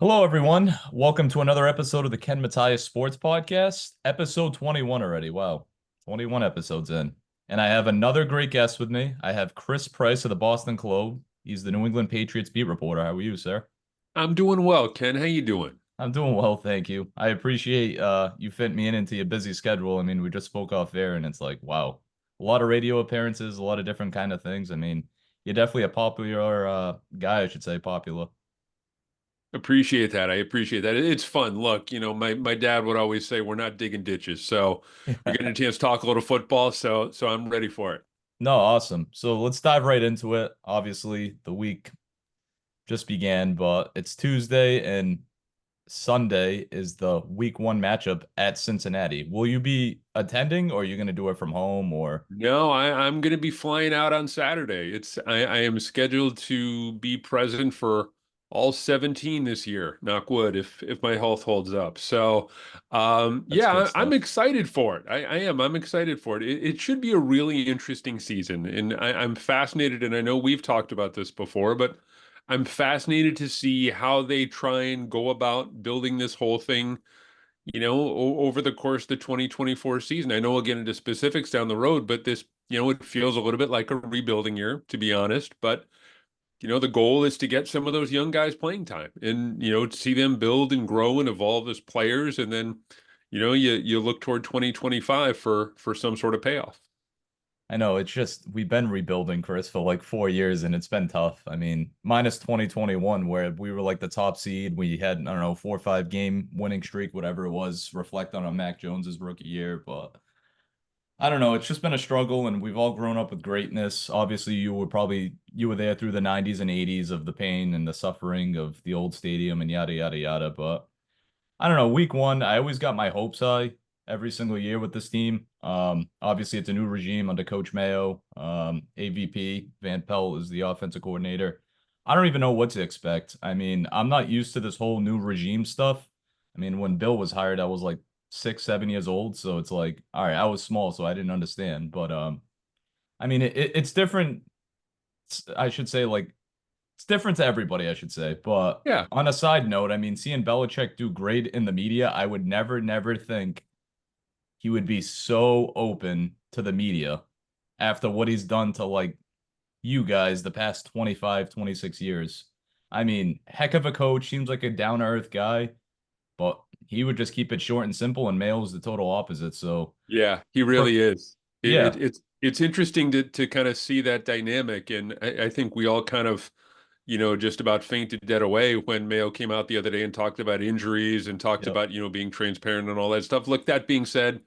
Hello, everyone. Welcome to another episode of the Matias Sports Podcast, episode 21 already. Wow, 21 episodes in. And I have another great guest with me. I have Chris Price of the Boston Globe. He's the New England Patriots beat reporter. How are you, sir? I'm doing well, Ken. How you doing? I'm doing well, thank you. I appreciate you fit me in into your busy schedule. I mean, we just spoke off air and it's like, wow, a lot of radio appearances, a lot of different kind of things. I mean, you're definitely a popular guy, I should say, popular. Appreciate that. I appreciate that. It's fun. Look, my dad would always say we're not digging ditches. So you're getting a chance to talk a little football, so I'm ready for it. No, awesome. So let's dive right into it. Obviously, the week just began, but it's Tuesday and Sunday is the week one matchup at Cincinnati. Will you be attending or are you going to do it from home or No, I'm going to be flying out on Saturday. I am scheduled to be present for all 17 this year, knock wood, if my health holds up. So that's good I'm stuff? excited for it. I am. I'm excited for it. It should be a really interesting season. And I'm fascinated, and I know we've talked about this before, but I'm fascinated to see how they try and go about building this whole thing over the course of the 2024 season. I know we'll get into specifics down the road, but it feels a little bit like a rebuilding year, to be honest. But, the goal is to get some of those young guys playing time and, to see them build and grow and evolve as players. And then, you look toward 2025 for some sort of payoff. I know it's just we've been rebuilding, Chris, for like 4 years and it's been tough. I mean, minus 2021 where we were like the top seed. We had, I don't know, 4 or 5 game winning streak, whatever it was, reflect on Mac Jones's rookie year, but I don't know. It's just been a struggle, and we've all grown up with greatness. Obviously, you were there through the 90s and 80s of the pain and the suffering of the old stadium and yada yada yada. But I don't know. Week one, I always got my hopes high every single year with this team. Obviously, it's a new regime under Coach Mayo. AVP Van Pelt is the offensive coordinator. I don't even know what to expect. I mean, I'm not used to this whole new regime stuff. I mean, when Bill was hired, I was like 6, 7 years old, so it's like, all right, I was small, so I didn't understand. But I mean, it's different. I should say, like, it's different to everybody, I should say. But Yeah. on a side note, I mean, seeing Belichick do great in the media, I would never, never think he would be so open to the media after what he's done to like you guys the past 25, 26 years. I mean, heck of a coach, seems like a down-to-earth guy, but he would just keep it short and simple, and Mayo's the total opposite. So, Yeah, he for, really is. yeah, It's interesting to kind of see that dynamic, and I think we all kind of just about fainted dead away when Mayo came out the other day and talked about injuries and talked yep. about being transparent and all that stuff. Look, that being said,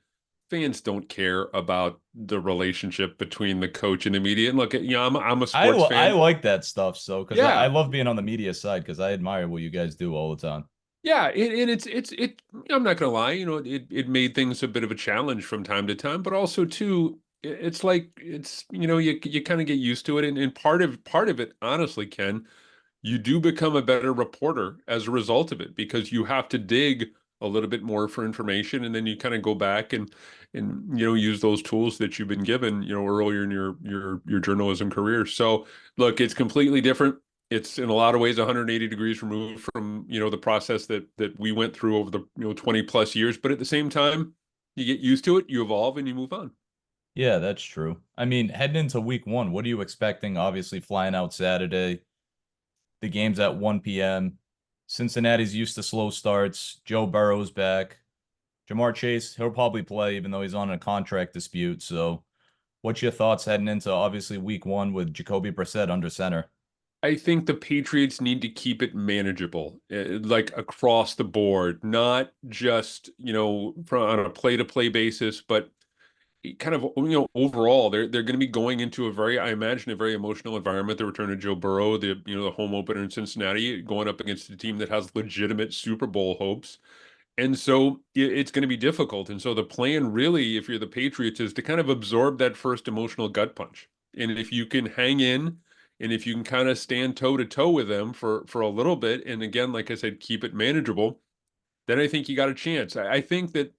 fans don't care about the relationship between the coach and the media. And look, I'm a sports I fan. like that stuff, so because I Yeah, love being on the media side because I admire what you guys do all the time. yeah, and it's. I'm not gonna lie, it made things a bit of a challenge from time to time, but also too, it's like you kind of get used to it, and part of it, honestly, Ken, you do become a better reporter as a result of it because you have to dig a little bit more for information, and then you kind of go back and use those tools that you've been given earlier in your journalism career. So look, it's completely different. It's in a lot of ways 180 degrees removed from the process that we went through over the 20 plus years, but at the same time you get used to it, you evolve, and you move on. Yeah, that's true. I mean, heading into week one, what are you expecting? Obviously, flying out Saturday. The game's at 1 p.m. Cincinnati's used to slow starts. Joe Burrow's back. Jamar Chase, he'll probably play even though he's on a contract dispute. So, what's your thoughts heading into obviously week one with Jacoby Brissett under center? I think the Patriots need to keep it manageable, like across the board, not just, on a play-to-play basis, but kind of, overall. They're going to be going into I imagine, a very emotional environment. The return of Joe Burrow, the home opener in Cincinnati, going up against a team that has legitimate Super Bowl hopes. And so it's going to be difficult. And so the plan really, if you're the Patriots, is to kind of absorb that first emotional gut punch. And if you can hang in and if you can kind of stand toe to toe with them for a little bit, and again, like I said, keep it manageable, then I think you got a chance. I think that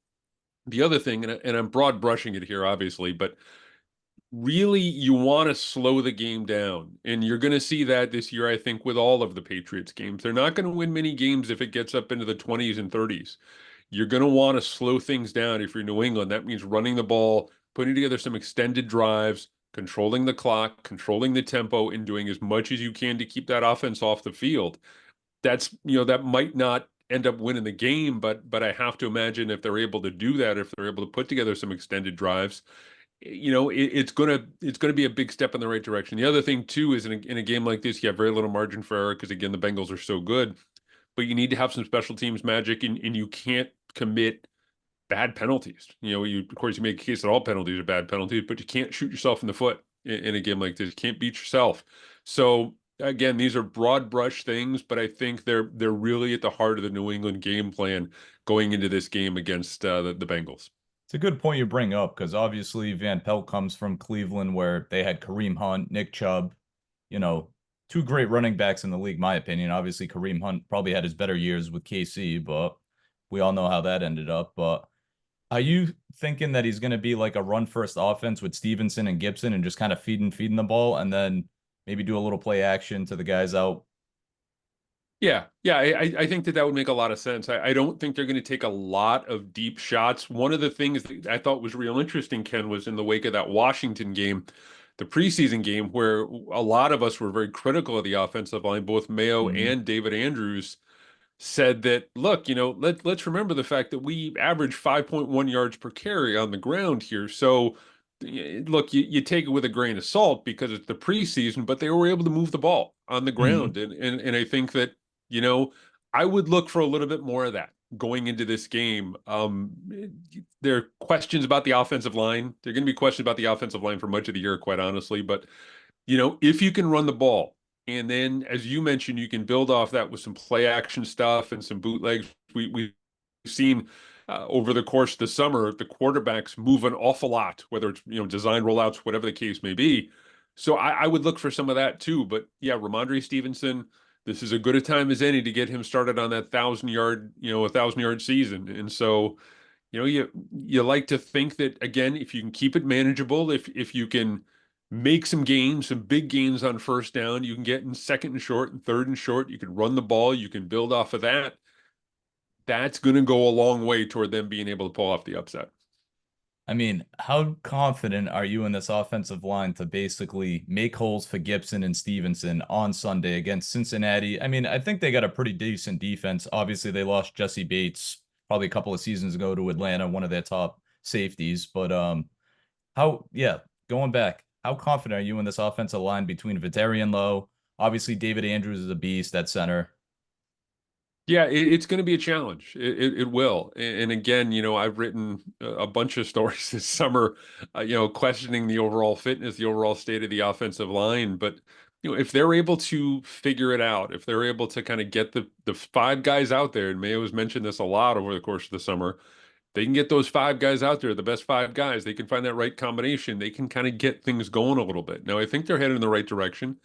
the other thing, and I'm broad brushing it here, obviously, but really you want to slow the game down. And you're going to see that this year, I think, with all of the Patriots games. They're not going to win many games if it gets up into the 20s and 30s. You're going to want to slow things down if you're New England. That means running the ball, putting together some extended drives, controlling the clock, controlling the tempo, and doing as much as you can to keep that offense off the field. That might not end up winning the game, but I have to imagine if they're able to do that, if they're able to put together some extended drives, it's gonna be a big step in the right direction. The other thing too is in a game like this, you have very little margin for error because again the Bengals are so good, but you need to have some special teams magic, and you can't commit bad penalties. Of course you make a case that all penalties are bad penalties, but you can't shoot yourself in the foot in a game like this. You can't beat yourself. So again, these are broad brush things, but I think they're really at the heart of the New England game plan going into this game against the Bengals. It's a good point you bring up because obviously Van Pelt comes from Cleveland where they had Kareem Hunt, Nick Chubb, you know, two great running backs in the league, my opinion. Obviously, Kareem Hunt probably had his better years with KC, but we all know how that ended up. But are you thinking that he's going to be like a run first offense with Stevenson and Gibson and just kind of feeding the ball and then maybe do a little play action to the guys out? Yeah, I think that would make a lot of sense. I don't think they're going to take a lot of deep shots. One of the things that I thought was real interesting, Ken, was in the wake of that Washington game, the preseason game, where a lot of us were very critical of the offensive line. Both Mayo Mhm. and David Andrews said that, look, let's remember the fact that we average 5.1 yards per carry on the ground here. So, look, you take it with a grain of salt because it's the preseason, but they were able to move the ball on the Mhm. ground. And I think that, you know, I would look for a little bit more of that going into this game. There are questions about the offensive line. There are going to be questions about the offensive line for much of the year, quite honestly. But if you can run the ball, and then as you mentioned, you can build off that with some play action stuff and some bootlegs. We've seen over the course of the summer the quarterbacks move an awful lot, whether it's design rollouts, whatever the case may be. So I would look for some of that too. But yeah, Ramondre Stevenson, this is as good a time as any to get him started on that 1,000 yard, 1,000 yard season. And so you like to think that again, if you can keep it manageable, if you can make some gains, some big gains on first down, you can get in second and short and third and short, you can run the ball, you can build off of that. That's going to go a long way toward them being able to pull off the upset. I mean, how confident are you in this offensive line to basically make holes for Gibson and Stevenson on Sunday against Cincinnati? I mean, I think they got a pretty decent defense. Obviously, they lost Jesse Bates probably a couple of seasons ago to Atlanta, one of their top safeties. But yeah, going back, how confident are you in this offensive line between Viteri Lowe? Obviously, David Andrews is a beast at center. Yeah, it's going to be a challenge. It will. And again, I've written a bunch of stories this summer, questioning the overall fitness, the overall state of the offensive line. But if they're able to figure it out, if they're able to kind of get the five guys out there, and Mayo has mentioned this a lot over the course of the summer, they can get those five guys out there, the best five guys. They can find that right combination. They can kind of get things going a little bit. Now, I think they're headed in the right direction.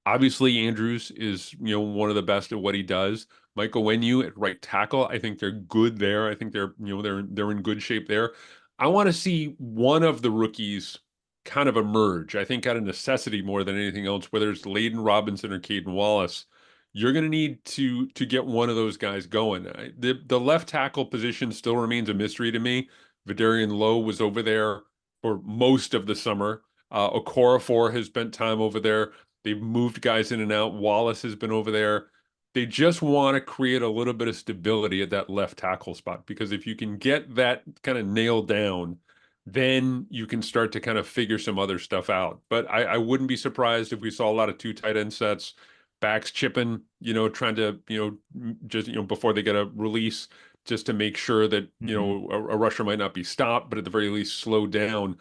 Obviously, Andrews is, one of the best at what he does. Michael Wenyu at right tackle, I think they're good there. I think they're in good shape there. I want to see one of the rookies kind of emerge. I think out of necessity more than anything else, whether it's Layden Robinson or Caden Wallace, you're going to need to get one of those guys going. The left tackle position still remains a mystery to me. Vidarian Lowe was over there for most of the summer. Okorafor has spent time over there. They've moved guys in and out. Wallace has been over there. They just want to create a little bit of stability at that left tackle spot because if you can get that kind of nailed down, then you can start to kind of figure some other stuff out. But I wouldn't be surprised if we saw a lot of two tight end sets, backs chipping, trying to, just, before they get a release, just to make sure that, Mhm. a rusher might not be stopped, but at the very least slow down.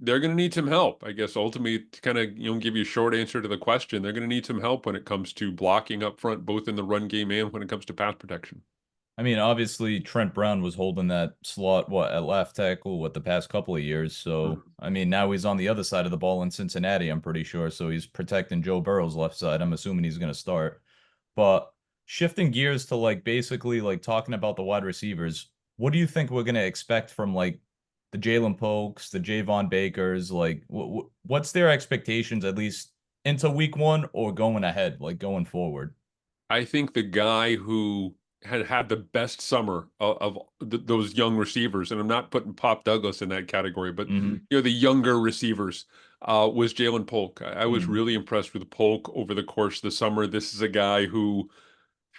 They're going to need some help, I guess, ultimately, to kind of, give you a short answer to the question. They're going to need some help when it comes to blocking up front, both in the run game and when it comes to pass protection. I mean, obviously Trent Brown was holding that slot at left tackle the past couple of years. So Mhm. I mean, now he's on the other side of the ball in Cincinnati, I'm pretty sure. So he's protecting Joe Burrow's left side. I'm assuming he's going to start. But shifting gears to basically talking about the wide receivers, what do you think we're going to expect from the Jalen Polks, the Javon Bakers, like what's their expectations at least into week one or going ahead, like going forward? I think the guy who had the best summer of those young receivers, and I'm not putting Pop Douglas in that category, but Hmm. the younger receivers, was Jalen Polk. I was Hmm. really impressed with Polk over the course of the summer. This is a guy who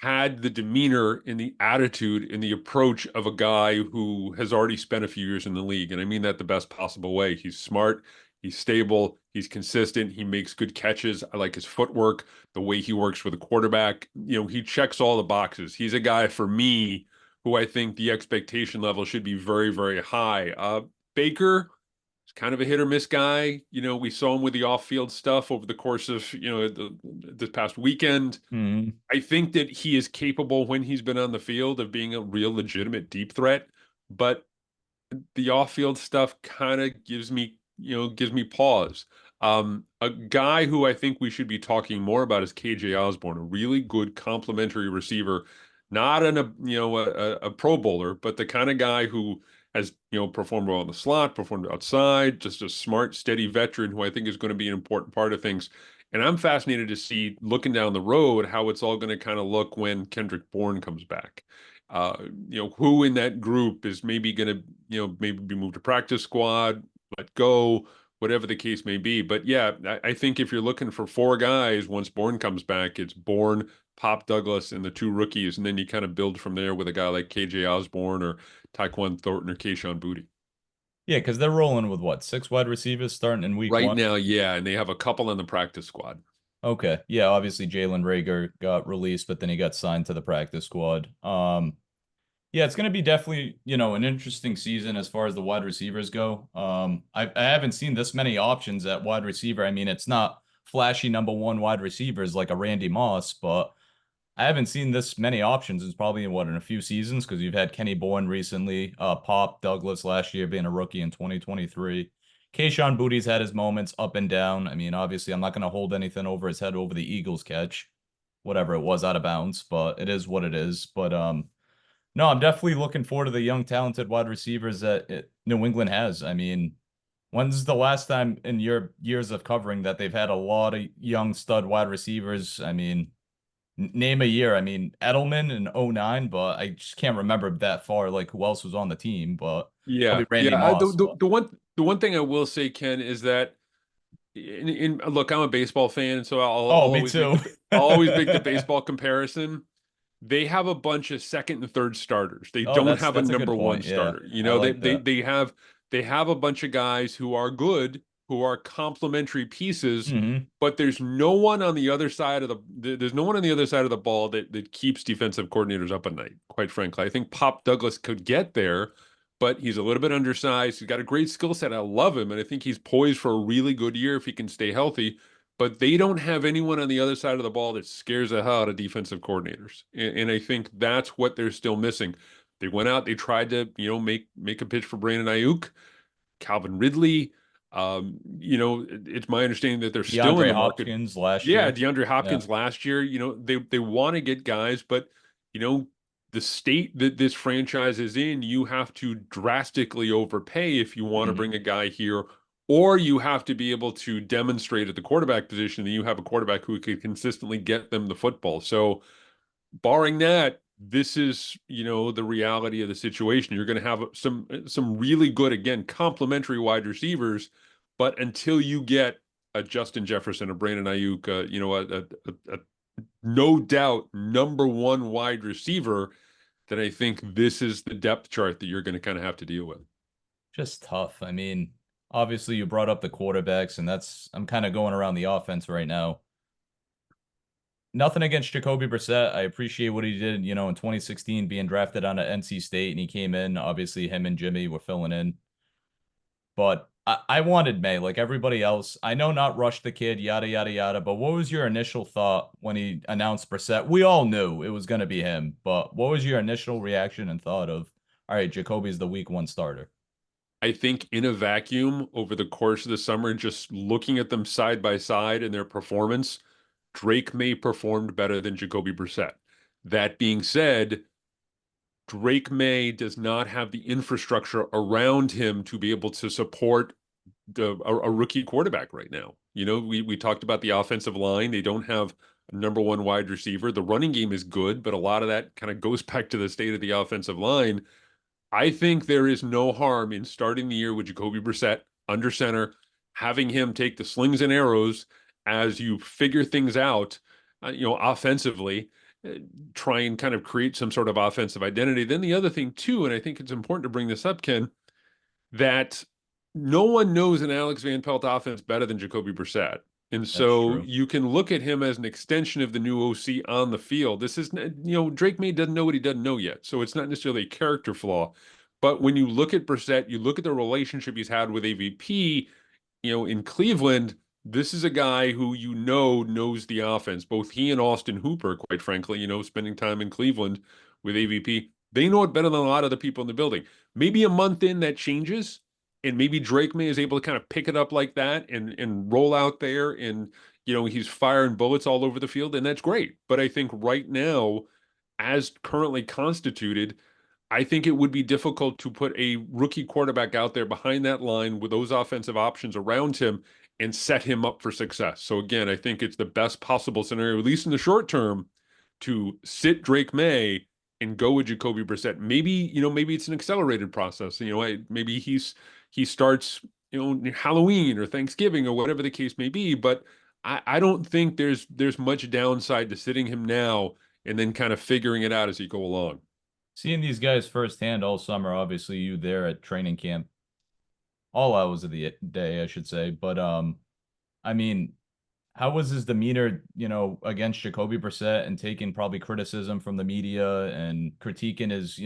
had the demeanor and the attitude and the approach of a guy who has already spent a few years in the league. And I mean that the best possible way. He's smart, he's stable, he's consistent, he makes good catches. I like his footwork, the way he works with the quarterback. He checks all the boxes. He's a guy for me who I think the expectation level should be very, very high. Baker is kind of a hit or miss guy. We saw him with the off-field stuff over the course of, this past weekend. Hmm. I think that he is capable when he's been on the field of being a real legitimate deep threat, but the off-field stuff kind of gives me pause. A guy who I think we should be talking more about is KJ Osborne, a really good complementary receiver, not a Pro Bowler, but the kind of guy who has performed well in the slot, performed outside, just a smart, steady veteran who I think is going to be an important part of things. And I'm fascinated to see, looking down the road, how it's all going to kind of look when Kendrick Bourne comes back. Uh, who in that group is maybe going to, maybe be moved to practice squad, let go, whatever the case may be. But yeah, I think if you're looking for four guys, once Bourne comes back, it's Bourne, Pop Douglas, and the two rookies. And then you kind of build from there with a guy like KJ Osborne or Tyquan Thornton or Kayshon Boutte. Yeah, because they're rolling with what, six wide receivers starting in week Right one? now, yeah, and they have a couple on the practice squad. Okay. Yeah, obviously Jalen Rager got released, but then he got signed to the practice squad. Yeah, it's going to be definitely, an interesting season as far as the wide receivers go. I haven't seen this many options at wide receiver. I mean, it's not flashy number one wide receivers like a Randy Moss, but I haven't seen this many options. It's probably in a few seasons because you've had Kenny Bourne recently, Pop Douglas last year being a rookie in 2023. Kayshon Boutte's had his moments up and down. I mean, obviously, I'm not going to hold anything over his head over the Eagles catch, whatever it was out of bounds, but it is what it is. But no, I'm definitely looking forward to the young, talented wide receivers that New England has. I mean, when's the last time in your years of covering that they've had a lot of young stud wide receivers? I mean, name a year. I mean, Edelman in '09, but I just can't remember that far, like who else was on the team, but Yeah, probably Randy yeah. Moss. But The one thing I will say, Ken, is that look, I'm a baseball fan, so I'll oh, me always make too. I'll always make the baseball comparison. They have a bunch of second and third starters. They Oh, don't that's have a that's a good number one point. Yeah, starter. I They like they that. they have a bunch of guys who are good, who are complementary pieces, Hmm. but there's no one on the other side of there's no one on the other side of the ball that keeps defensive coordinators up at night, quite frankly. I think Pop Douglas could get there, but he's a little bit undersized. He's got a great skill set. I love him, and I think he's poised for a really good year if he can stay healthy. But they don't have anyone on the other side of the ball that scares the hell out of defensive coordinators. And I think that's what they're still missing. They went out, they tried to, make a pitch for Brandon Ayuk, Calvin Ridley. It's my understanding that they're still in DeAndre the market. Hopkins last Yeah, year. DeAndre Yeah. Hopkins last year, they want to get guys, but you know, the state that this franchise is in, you have to drastically overpay if you want to Hmm. bring a guy here, or you have to be able to demonstrate at the quarterback position that you have a quarterback who could consistently get them the football. So, barring that, this is, the reality of the situation. You're going to have some really good, again, complementary wide receivers, but until you get a Justin Jefferson, a Brandon Ayuk, a no doubt number one wide receiver, then I think this is the depth chart that you're going to kind of have to deal with. Just tough. I mean, obviously you brought up the quarterbacks, and I'm kind of going around the offense right now. Nothing against Jacoby Brissett. I appreciate what he did, in 2016 being drafted on at NC State and he came in. Obviously, him and Jimmy were filling in. But I wanted May, like everybody else. I know not rush the kid, yada yada yada. But what was your initial thought when he announced Brissett? We all knew it was gonna be him, but what was your initial reaction and thought of, all right, Jacoby's the week one starter? I think in a vacuum over the course of the summer, just looking at them side by side and their performance, Drake May performed better than Jacoby Brissett. That being said, Drake May does not have the infrastructure around him to be able to support a rookie quarterback right now. We talked about the offensive line. They don't have a number one wide receiver. The running game is good, but a lot of that kind of goes back to the state of the offensive line. I think there is no harm in starting the year with Jacoby Brissett under center, having him take the slings and arrows as you figure things out, offensively, uh, try and kind of create some sort of offensive identity. Then the other thing too, and I think it's important to bring this up, Ken, that no one knows an Alex Van Pelt offense better than Jacoby Brissett. And That's so true. you can look at him as an extension of the new OC on the field. This is, Drake May doesn't know what he doesn't know yet. So it's not necessarily a character flaw. But when you look at Brissett, you look at the relationship he's had with AVP, in Cleveland, this is a guy who knows the offense. Both he and Austin Hooper, quite frankly, spending time in Cleveland with AVP, they know it better than a lot of the people in the building. Maybe a month in that changes, and maybe Drake May is able to kind of pick it up like that and roll out there, and he's firing bullets all over the field, and that's great. But I think right now, as currently constituted, I think it would be difficult to put a rookie quarterback out there behind that line with those offensive options around him and set him up for success. So again, I think it's the best possible scenario, at least in the short term, to sit Drake May and go with Jacoby Brissett. Maybe it's an accelerated process. Maybe he starts, Halloween or Thanksgiving or whatever the case may be. But I don't think there's much downside to sitting him now and then kind of figuring it out as you go along. Seeing these guys firsthand all summer, obviously you there at training camp, all hours of the day, I should say. But I mean, how was his demeanor, against Jacoby Brissett and taking probably criticism from the media and critiquing his,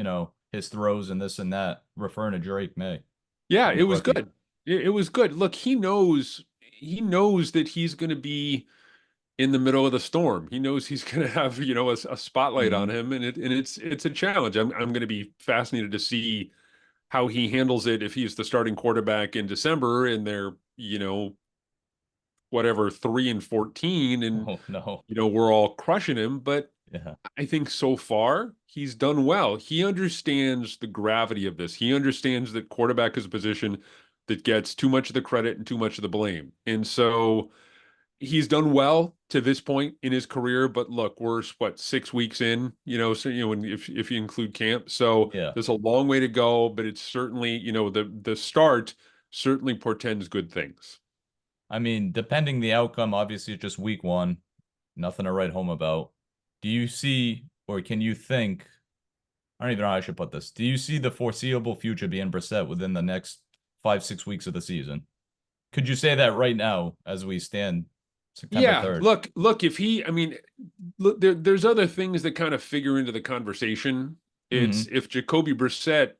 his throws and this and that, referring to Drake May, Yeah, young it was rookie. good. It was good. Look, he knows that he's going to be in the middle of the storm. He knows he's going to have, a spotlight on Hmm. him, and it's a challenge. I'm going to be fascinated to see how he handles it if he's the starting quarterback in December and they're, whatever, 3-14, and Oh no. we're all crushing him. But Yeah. I think so far he's done well. He understands the gravity of this. He understands that quarterback is a position that gets too much of the credit and too much of the blame. And so he's done well to this point in his career. But look, we're what, 6 weeks in, so if you include camp. So Yeah. there's a long way to go, but it's certainly, the start certainly portends good things. I mean, depending the outcome, obviously it's just week one, nothing to write home about. Do you see, or can you think, I don't even know how I should put this. Do you see the foreseeable future being Brissett within the next 5, 6 weeks of the season? Could you say that right now as we stand September Yeah, 3rd? look, I mean, look, there's other things that kind of figure into the conversation. It's Hmm. if Jacoby Brissett,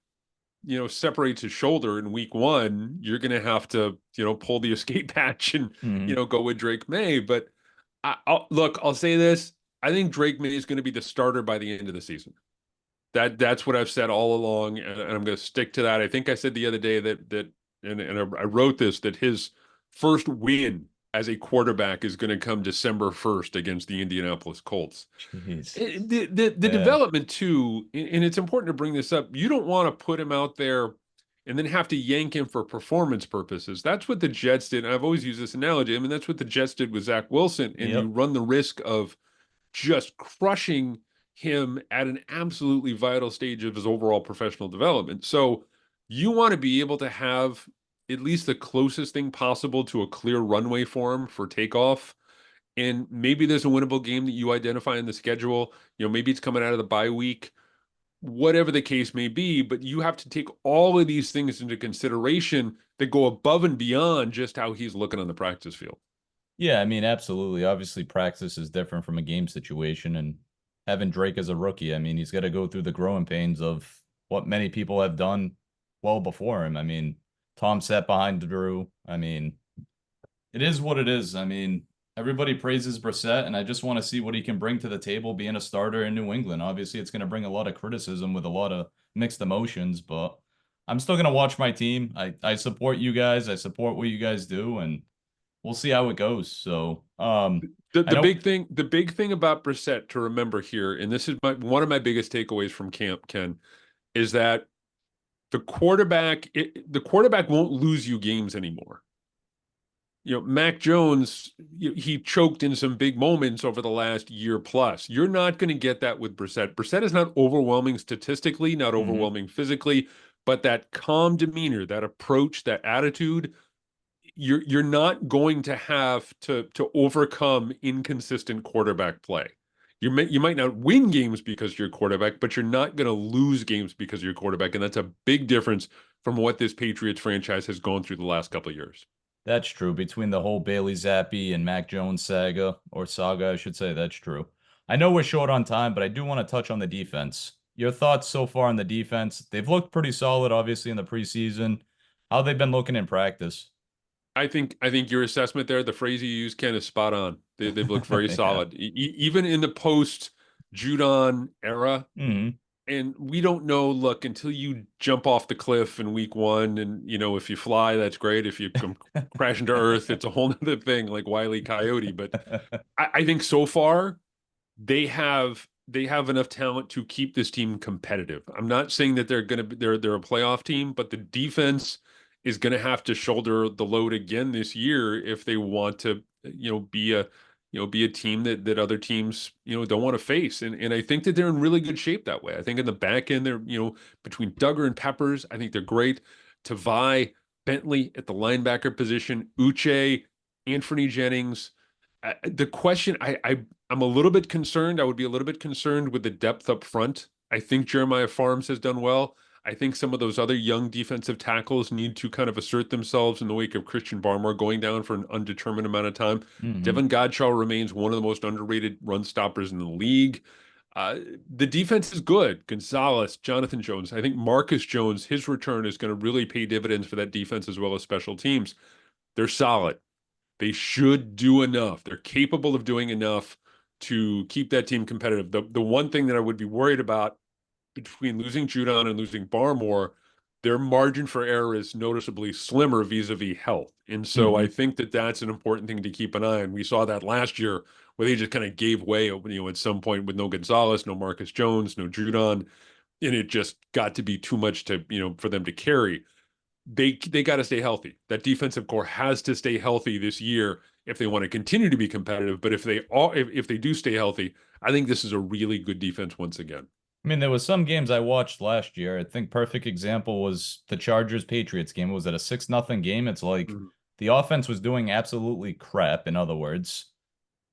separates his shoulder in week one, you're going to have to, pull the escape hatch and, Hmm. go with Drake May. But I'll say this. I think Drake May is going to be the starter by the end of the season. That's what I've said all along, and I'm going to stick to that. I think I said the other day and I wrote this, that his first win as a quarterback is going to come December 1st against the Indianapolis Colts. Jeez. The Yeah. development too, and it's important to bring this up. You don't want to put him out there and then have to yank him for performance purposes. That's what the Jets did. And I've always used this analogy. I mean, that's what the Jets did with Zach Wilson, and you Yep. run the risk of just crushing him at an absolutely vital stage of his overall professional development. So you want to be able to have at least the closest thing possible to a clear runway for him for takeoff. And maybe there's a winnable game that you identify in the schedule. Maybe it's coming out of the bye week, whatever the case may be. But you have to take all of these things into consideration that go above and beyond just how he's looking on the practice field. Yeah, I mean, absolutely. Obviously, practice is different from a game situation, and having Drake as a rookie, I mean, he's got to go through the growing pains of what many people have done well before him. I mean, Tom sat behind Drew. I mean, it is what it is. I mean, everybody praises Brissett, and I just want to see what he can bring to the table being a starter in New England. Obviously, it's going to bring a lot of criticism with a lot of mixed emotions, but I'm still going to watch my team. I support you guys. I support what you guys do, and we'll see how it goes. So, The I the know. big thing about Brissett to remember here, and this is one of my biggest takeaways from camp, Ken. is that the quarterback won't lose you games anymore. Mac Jones, he choked in some big moments over the last year plus. You're not going to get that with Brissett. Brissett is not overwhelming statistically, not Hmm. overwhelming physically, but that calm demeanor, that approach, that attitude, you're not going to have to overcome inconsistent quarterback play. You might not win games because you're quarterback, but you're not going to lose games because you're quarterback, and that's a big difference from what this Patriots franchise has gone through the last couple of years. That's true. Between the whole Bailey Zappi and Mac Jones saga, I should say, that's true. I know we're short on time, but I do want to touch on the defense. Your thoughts so far on the defense? They've looked pretty solid, obviously, in the preseason. How they've been looking in practice? I think your assessment there, the phrase you use, Ken, is spot on. They've looked very Yeah. solid, even in the post Judon era. Hmm. And we don't know, look, until you jump off the cliff in week one, and if you fly, that's great. If you come crash into earth, it's a whole nother thing, like Wile E. Coyote. But I think so far they have enough talent to keep this team competitive. I'm not saying that they're a playoff team, but the defense is gonna have to shoulder the load again this year if they want to, be a team that other teams, don't want to face. And I think that they're in really good shape that way. I think in the back end, they're, between Duggar and Peppers, I think they're great. Tavai, Bentley at the linebacker position, Uche, Anthony Jennings. The question I'm a little bit concerned. I would be a little bit concerned with the depth up front. I think Jeremiah Farms has done well. I think some of those other young defensive tackles need to kind of assert themselves in the wake of Christian Barmore going down for an undetermined amount of time. Hmm. Devin Godshaw remains one of the most underrated run stoppers in the league. Uh, the defense is good. Gonzalez, Jonathan Jones. I think Marcus Jones, his return is going to really pay dividends for that defense as well as special teams. They're solid. They should do enough. They're capable of doing enough to keep that team competitive. The one thing that I would be worried about between losing Judon and losing Barmore, their margin for error is noticeably slimmer vis-a-vis health. And so I Hmm. think that that's an important thing to keep an eye on. We saw that last year where they just kind of gave way, at some point with no Gonzalez, no Marcus Jones, no Judon, and it just got to be too much to, for them to carry. They got to stay healthy. That defensive core has to stay healthy this year if they want to continue to be competitive. But if they do stay healthy, I think this is a really good defense once again. I mean, there was some games I watched last year. I think perfect example was the Chargers Patriots game. Was it a 6-0 game? It's like Mhm. the offense was doing absolutely crap, in other words,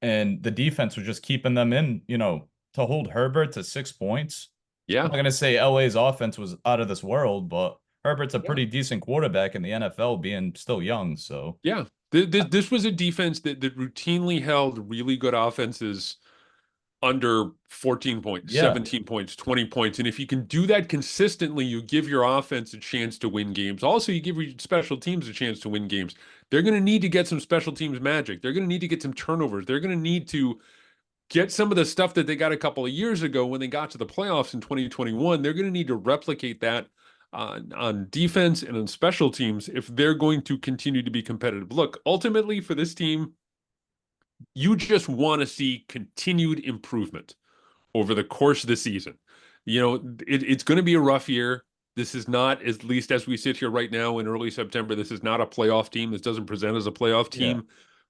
and the defense was just keeping them in, to hold Herbert to 6 points. I'm Yeah, not gonna say LA's offense was out of this world, but Herbert's a yeah, pretty decent quarterback in the NFL, being still young. So yeah. This was a defense that routinely held really good offenses under 14 points, yeah, 17 points, 20 points. And if you can do that consistently, you give your offense a chance to win games. Also, you give your special teams a chance to win games. They're going to need to get some special teams magic. They're going to need to get some turnovers. They're going to need to get some of the stuff that they got a couple of years ago when they got to the playoffs in 2021. They're going to need to replicate that on defense and on special teams if they're going to continue to be competitive. Look, ultimately for this team, you just want to see continued improvement over the course of the season. It's going to be a rough year. This is not, at least as we sit here right now in early September, this is not a playoff team. This doesn't present as a playoff yeah, team,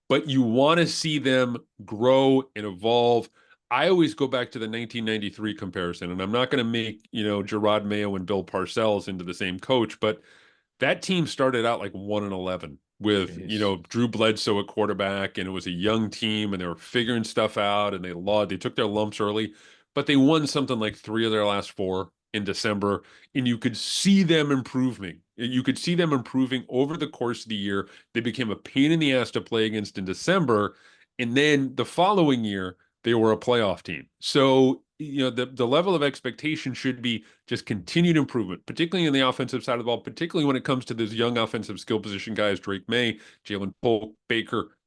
but you want to see them grow and evolve. I always go back to the 1993 comparison, and I'm not going to make, Gerard Mayo and Bill Parcells into the same coach, but that team started out like 1-11 with, jeez, Drew Bledsoe at quarterback, and it was a young team, and they were figuring stuff out, and they took their lumps early, but they won something like three of their last four in December, and you could see them improving. You could see them improving over the course of the year. They became a pain in the ass to play against in December, and then the following year they were a playoff team. So, the level of expectation should be just continued improvement, particularly in the offensive side of the ball, particularly when it comes to those young offensive skill position guys, Drake May, Jalen Polk, Baker,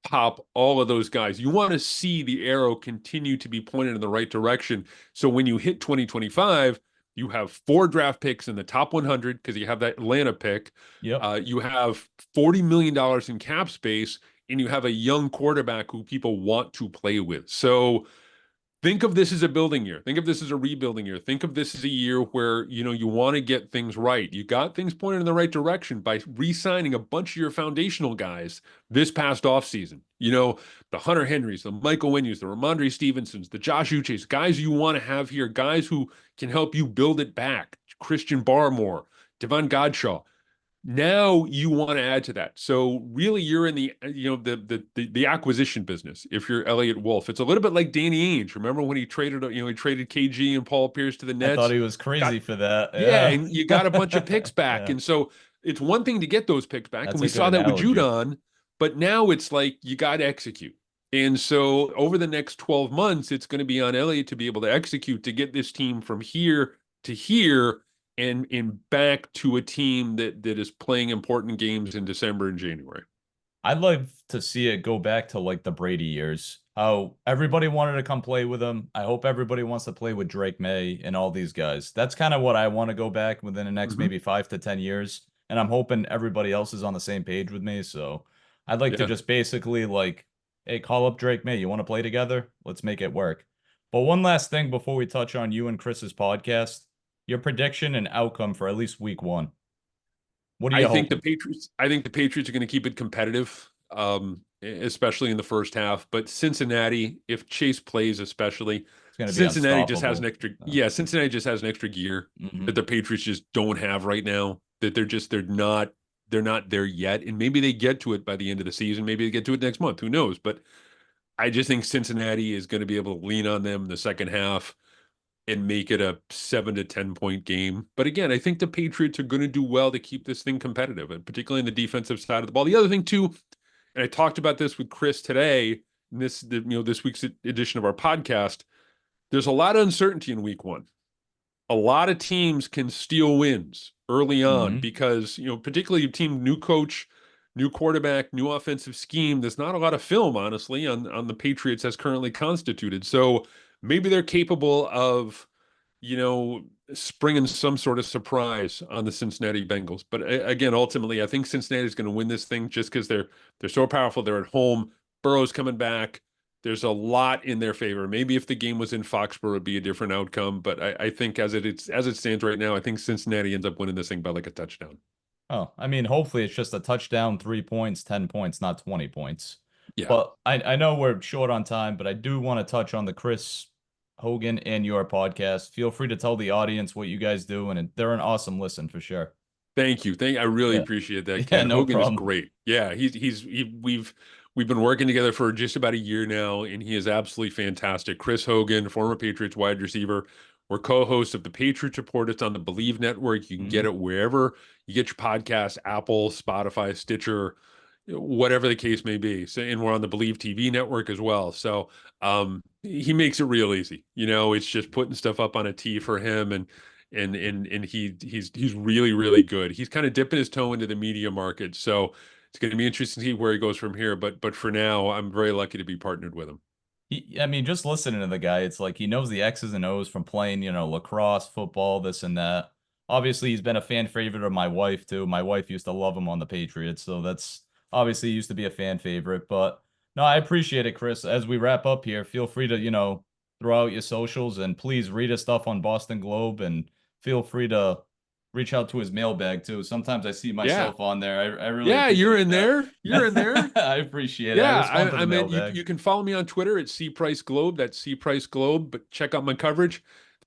Pop, all of those guys. You want to see the arrow continue to be pointed in the right direction. So when you hit 2025, you have 4 draft picks in the top 100 because you have that Atlanta pick. yep. You have $40 million in cap space, and you have a young quarterback who people want to play with. So think of this as a building year. Think of this as a rebuilding year. Think of this as a year where, you want to get things right. You got things pointed in the right direction by re-signing a bunch of your foundational guys this past offseason. The Hunter Henrys, the Michael Winyus, the Ramondre Stevensons, the Josh Uches, guys you want to have here, guys who can help you build it back. Christian Barmore, Devon Godshaw. Now you want to add to that. So really you're in the acquisition business. If you're Elliott Wolf, it's a little bit like Danny Ainge. Remember when he traded KG and Paul Pierce to the I thought Nets? he was crazy Got for that. Yeah, Yeah. and you got a bunch of picks back. Yeah. And so it's one thing to get those picks back, and That's a we good saw that with analogy. Judon, but now it's like you got to execute. And so over the next 12 months, it's going to be on Elliott to be able to execute to get this team from here to here and back to a team that is playing important games in December and January. I'd love to see it go back to like the Brady years. How everybody wanted to come play with him. I hope everybody wants to play with Drake May and all these guys. That's kind of what I want to go back within the next Mm-hmm. maybe 5 to 10 years. And I'm hoping everybody else is on the same page with me. So I'd like to Yeah. just basically like, hey, call up Drake May. You want to play together? Let's make it work. But one last thing before we touch on you and Chris's podcast, your prediction and outcome for at least week one. What are I you think the hoping? Patriots, I think the Patriots are going to keep it competitive, especially in the first half. But Cincinnati, if Chase plays, especially, It's going to be unstoppable. Cincinnati just has an extra gear that Mhm. the Patriots just don't have right now. That they're not there yet. And maybe they get to it by the end of the season. Maybe they get to it next month. Who knows? But I just think Cincinnati is going to be able to lean on them in the second half and make it a 7 to 10 point game. But again, I think the Patriots are going to do well to keep this thing competitive, and particularly in the defensive side of the ball. The other thing too, and I talked about this with Chris today, in this week's edition of our podcast. There's a lot of uncertainty in week one. A lot of teams can steal wins early on Mhm. because, particularly a team, new coach, new quarterback, new offensive scheme. There's not a lot of film, honestly, on the Patriots as currently constituted. So maybe they're capable of, you know, springing some sort of surprise on the Cincinnati Bengals. But again, ultimately, I think Cincinnati is going to win this thing just because they're so powerful. They're at home. Burrow's coming back. There's a lot in their favor. Maybe if the game was in Foxborough, it'd be a different outcome. But I think as it stands right now, I think Cincinnati ends up winning this thing by like a touchdown. Oh, I mean, hopefully it's just a touchdown, 3 points, 10 points, not 20 points. Yeah. But I know we're short on time, but I do want to touch on the Chris Hogan and your podcast. Feel free to tell the audience what you guys do, and they're an awesome listen for sure. Thank you. I really Yeah. appreciate that, Yeah, Ken. no Hogan is problem. great. Yeah, we've been working together for just about a year now, and he is absolutely fantastic. Chris Hogan, former Patriots wide receiver. We're co-hosts of the Patriots Report. It's on the Believe Network. You can get Mhm. it wherever you get your podcast, Apple, Spotify, Stitcher, whatever the case may be. So, and we're on the Believe TV network as well. So, he makes it real easy. It's just putting stuff up on a tee for him, and he's really really good. He's kind of dipping his toe into the media market, so it's going to be interesting to see where he goes from here. But for now, I'm very lucky to be partnered with him. I mean, just listening to the guy, it's like he knows the X's and O's from playing, lacrosse, football, this and that. Obviously, he's been a fan favorite of my wife too. My wife used to love him on the Patriots, so that's obviously he used to be a fan favorite. But no, I appreciate it, Chris. As we wrap up here, feel free to, throw out your socials and please read his stuff on Boston Globe and feel free to reach out to his mailbag too. Sometimes I see Yeah, myself on there. I really yeah, you're appreciate in that. there. You're in there. I appreciate it. I Yeah, respond to the I mean, mailbag. you can follow me on Twitter at C Price Globe. That's C Price Globe. But check out my coverage,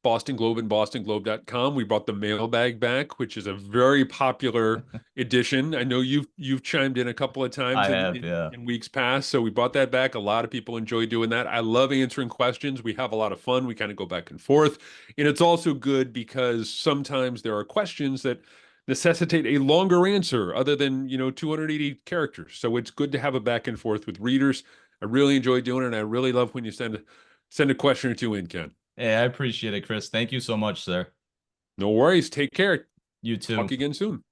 Boston Globe and BostonGlobe.com. We brought the mailbag back, which is a very popular edition. I know you've chimed in a couple of I times in, have, in yeah. in weeks past, so we brought that back. A lot of people enjoy doing that. I love answering questions. We have a lot of fun. We kind of go back and forth, and it's also good because sometimes there are questions that necessitate a longer answer other than 280 characters, so it's good to have a back and forth with readers. I really enjoy doing it, and I really love when you send a question or two in, Ken. Hey, I appreciate it, Chris. Thank you so much, sir. No worries. Take care. You Talk too. again soon.